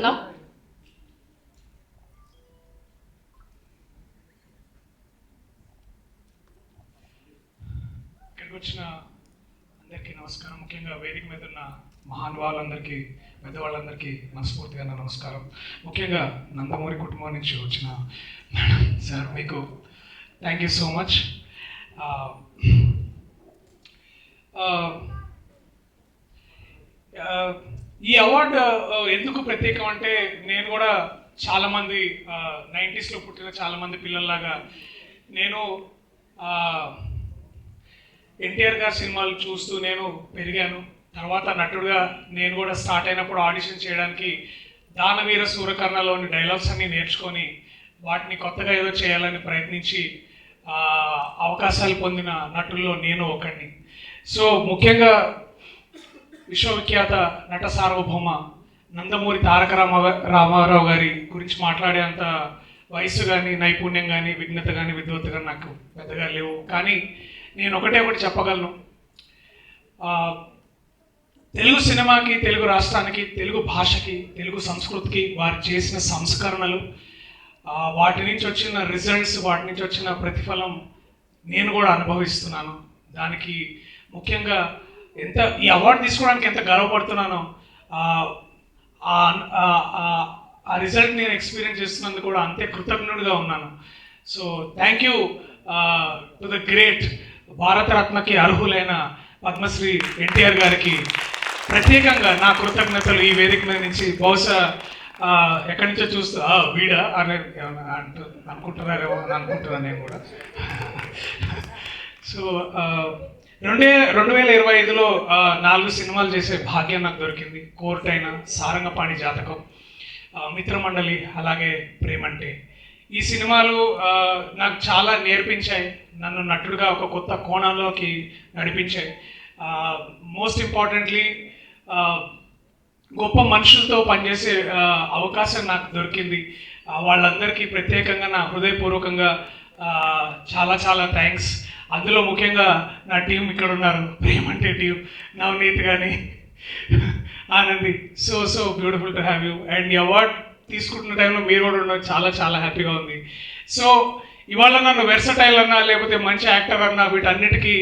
కోరుకుందాం. ఇక్కడికి వచ్చిన అందరికీ నమస్కారం. ముఖ్యంగా వేదిక మీద ఉన్న మహానుభావులందరికీ, పెద్దవాళ్ళందరికీ మనస్ఫూర్తిగా నా నమస్కారం. ముఖ్యంగా నందమూరి కుటుంబం నుంచి వచ్చిన మేడం సార్, మీకు థ్యాంక్ యూ సో మచ్. ఈ అవార్డు ఎందుకు ప్రత్యేకం అంటే, నేను కూడా చాలామంది 90s పుట్టిన చాలామంది పిల్లల్లాగా నేను ఎన్టీఆర్ గారి సినిమాలు చూస్తూ నేను పెరిగాను. తర్వాత నటుడుగా నేను కూడా స్టార్ట్ అయినప్పుడు ఆడిషన్ చేయడానికి దానవీర సూరకర్ణలోని డైలాగ్స్ అన్ని నేర్చుకొని వాటిని కొత్తగా ఏదో చేయాలని ప్రయత్నించి అవకాశాలు పొందిన నటుల్లో నేను ఒకడిని. సో ముఖ్యంగా విశ్వవిఖ్యాత నట సార్వభౌమ నందమూరి తారక రామారావు గారి గురించి మాట్లాడేంత వయసు కానీ, నైపుణ్యం కానీ, విఘ్నత కానీ, విద్వత కానీ నాకు పెద్దగా లేవు. కానీ నేను ఒకటి చెప్పగలను. తెలుగు సినిమాకి, తెలుగు రాష్ట్రానికి, తెలుగు భాషకి, తెలుగు సంస్కృతికి వారు చేసిన సంస్కరణలు, వాటి నుంచి వచ్చిన రిజల్ట్స్, వాటి నుంచి వచ్చిన ప్రతిఫలం నేను కూడా అనుభవిస్తున్నాను. దానికి ముఖ్యంగా ఈ అవార్డు తీసుకోవడానికి ఎంత గర్వపడుతున్నానో, ఆ రిజల్ట్ నేను ఎక్స్పీరియన్స్ చేస్తున్నందుకు కూడా అంతే కృతజ్ఞుడిగా ఉన్నాను. So thank you to the great భారతరత్నకి అర్హులైన పద్మశ్రీ ఎన్టీఆర్ గారికి ప్రత్యేకంగా నా కృతజ్ఞతలు ఈ వేదిక మీద నుంచి. బహుశా ఎక్కడి నుంచో చూస్తూ వీడా అని అంటూ అనుకుంటున్నారేమో అని అనుకుంటున్నాను నేను కూడా. సో 2025లో 4 సినిమాలు చేసే భాగ్యం నాకు దొరికింది. కోర్ట్ అయినా, సారంగపాణి జాతకం, మిత్రమండలి, అలాగే ప్రేమంటే. ఈ సినిమాలు నాకు చాలా నేర్పించాయి, నన్ను నటుడుగా ఒక కొత్త కోణంలోకి నడిపించాయి. మోస్ట్ ఇంపార్టెంట్లీ గొప్ప మనుషులతో పనిచేసే అవకాశం నాకు దొరికింది. వాళ్ళందరికీ ప్రత్యేకంగా నా హృదయపూర్వకంగా చాలా థ్యాంక్స్. అందులో ముఖ్యంగా నా టీం ఇక్కడ ఉన్నారు, ప్రేమంటే టీం, నవనీత్ కానీ, Anandi. So beautiful to have you. And ఈ అవార్డ్ తీసుకుంటున్న టైంలో మీరు కూడా ఉన్నారు, చాలా హ్యాపీగా ఉంది. సో ఇవాళ నన్ను వెర్సటైల్ అన్నా, లేకపోతే మంచి యాక్టర్ అన్నా, వీటన్నిటికీ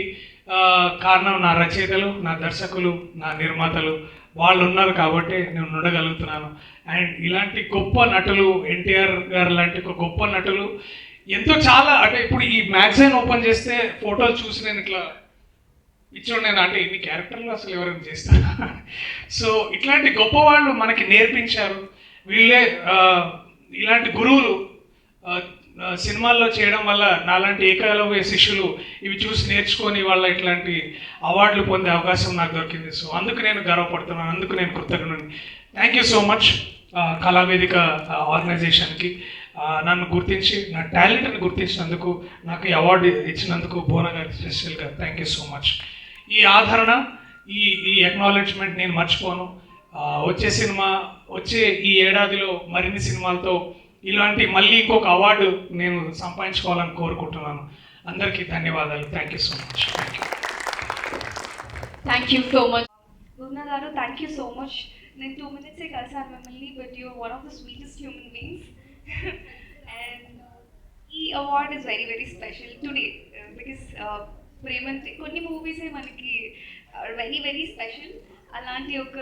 కారణం నా రచయితలు, నా దర్శకులు, నా నిర్మాతలు. వాళ్ళు ఉన్నారు కాబట్టి నేను ఉండగలుగుతున్నాను. అండ్ ఇలాంటి గొప్ప నటులు, ఎన్టీఆర్ గారు లాంటి ఒక గొప్ప నటులు చాలా అంటే ఇప్పుడు ఈ మ్యాగజైన్ ఓపెన్ చేస్తే ఫోటోలు చూసి నేను ఇట్లా ఇచ్చోండి, అంటే ఇన్ని క్యారెక్టర్లు అసలు ఎవరైనా చేస్తారా. సో ఇట్లాంటి గొప్ప వాళ్ళు మనకి నేర్పించారు. వీళ్ళే ఇలాంటి గురువులు సినిమాల్లో చేయడం వల్ల నాలాంటి ఏకలవ్య శిష్యులు ఇవి చూసి నేర్చుకొని వాళ్ళ ఇట్లాంటి అవార్డులు పొందే అవకాశం నాకు దొరికింది. సో అందుకు నేను గర్వపడుతున్నాను, అందుకు నేను కృతజ్ఞుడిని. Thank you so much Kalavedika ఆర్గనైజేషన్కి. నన్ను గుర్తించి, నా టాలెంట్ని గుర్తించినందుకు, నాకు ఈ అవార్డు ఇచ్చినందుకు భువన గారికి స్పెషల్గా థ్యాంక్ యూ సో మచ్. ఈ ఆదరణ, ఈ అక్నాలెడ్జ్మెంట్ నేను మర్చిపోను. వచ్చే ఈ ఏడాదిలో మరిన్ని సినిమాలతో ఇలాంటి మళ్ళీ ఇంకొక అవార్డు నేను సంపాదించుకోవాలని కోరుకుంటున్నాను. అందరికీ ధన్యవాదాలు. Thank you so much. Thank you so much. Bhuvana గారు, థ్యాంక్ యూ సో మచ్. నేను 2 minutes కలిసాను మిమ్మల్ని, but you're one of the sweetest human beings. And ఈ award is very special today because ప్రేమంటే కొన్ని మూవీసే మనకి వెరీ స్పెషల్. అలాంటి ఒక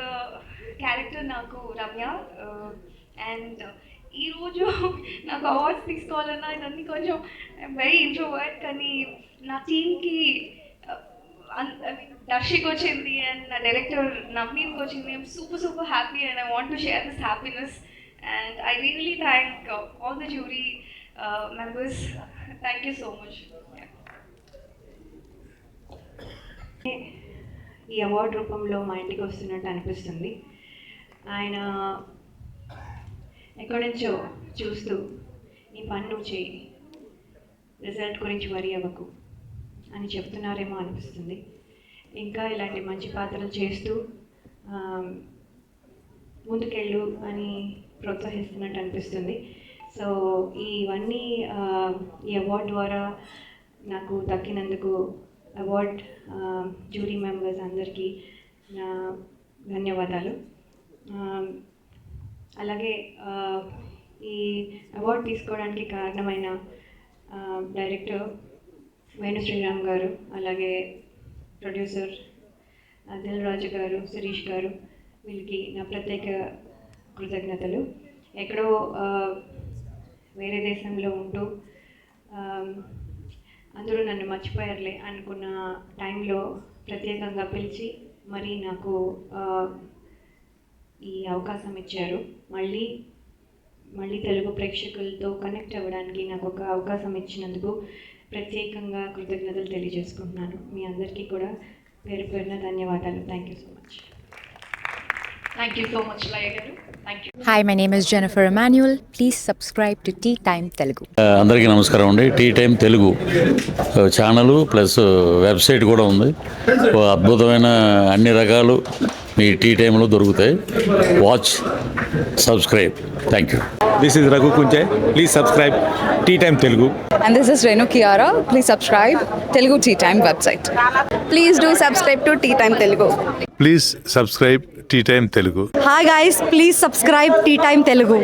క్యారెక్టర్ నాకు రమ్య. అండ్ ఈరోజు నాకు అవార్డ్స్ తీసుకోవాలన్నా ఇదన్నీ కొంచెం వెరీ ఇంట్రోవర్ట్, కానీ నా టీమ్కి దర్శికి వచ్చింది అండ్ నా డైరెక్టర్ నవనీత్కి వచ్చింది. I'm super happy and I want to share this happiness. And I really thank all the jury members. Thank you so much. ఈ అవార్డు రూపంలో మా ఇంటికి వస్తున్నట్టు అనిపిస్తుంది. ఆయన ఎక్కడి నుంచో చూస్తూ నీ పని నువ్వు చేయి, రిజల్ట్ గురించి వరి అవ్వకు అని చెప్తున్నారేమో అనిపిస్తుంది. ఇంకా ఇలాంటి మంచి పాత్రలు చేస్తూ ముందుకెళ్ళు అని ప్రోత్సహిస్తున్నట్టు అనిపిస్తుంది. సో ఇవన్నీ ఈ అవార్డు ద్వారా నాకు దక్కినందుకు అవార్డ్ జ్యూరీ మెంబర్స్ అందరికీ నా ధన్యవాదాలు. అలాగే ఈ అవార్డు తీసుకోవడానికి కారణమైన డైరెక్టర్ వేణు శ్రీరామ్ గారు, అలాగే ప్రొడ్యూసర్ దిల్ రాజు గారు, శిరీష్ గారు, వీళ్ళకి నా ప్రత్యేక కృతజ్ఞతలు. ఎక్కడో వేరే దేశంలో ఉంటూ అందరూ నన్ను మర్చిపోయారులే అనుకున్న టైంలో ప్రత్యేకంగా పిలిచి మరి నాకు ఈ అవకాశం ఇచ్చారు. మళ్ళీ తెలుగు ప్రేక్షకులతో కనెక్ట్ అవ్వడానికి నాకు ఒక అవకాశం ఇచ్చినందుకు ప్రత్యేకంగా కృతజ్ఞతలు తెలియజేసుకుంటున్నాను. మీ అందరికీ కూడా పేరు పేరున ధన్యవాదాలు. Thank you so much. Thank you so much Laya గారు. Thank you. Hi, my name is Jennifer Emmanuel. Please subscribe to Tea Time Telugu. అందరికీ నమస్కారం అండి. Tea time Telugu channel plus website కూడా ఉంది. ఓ అద్భుతమైన అన్ని రకాలు మీ టీ టైంలో దొరుకుతాయి. Watch, subscribe. Thank you. This is Raghu Kunche. Please subscribe Tea Time Telugu. And this is Renu Kiara. Please subscribe Telugu Tea Time website. Please do subscribe to Tea Time Telugu. Please subscribe Tea Time Telugu. Hi guys, please subscribe Tea Time Telugu.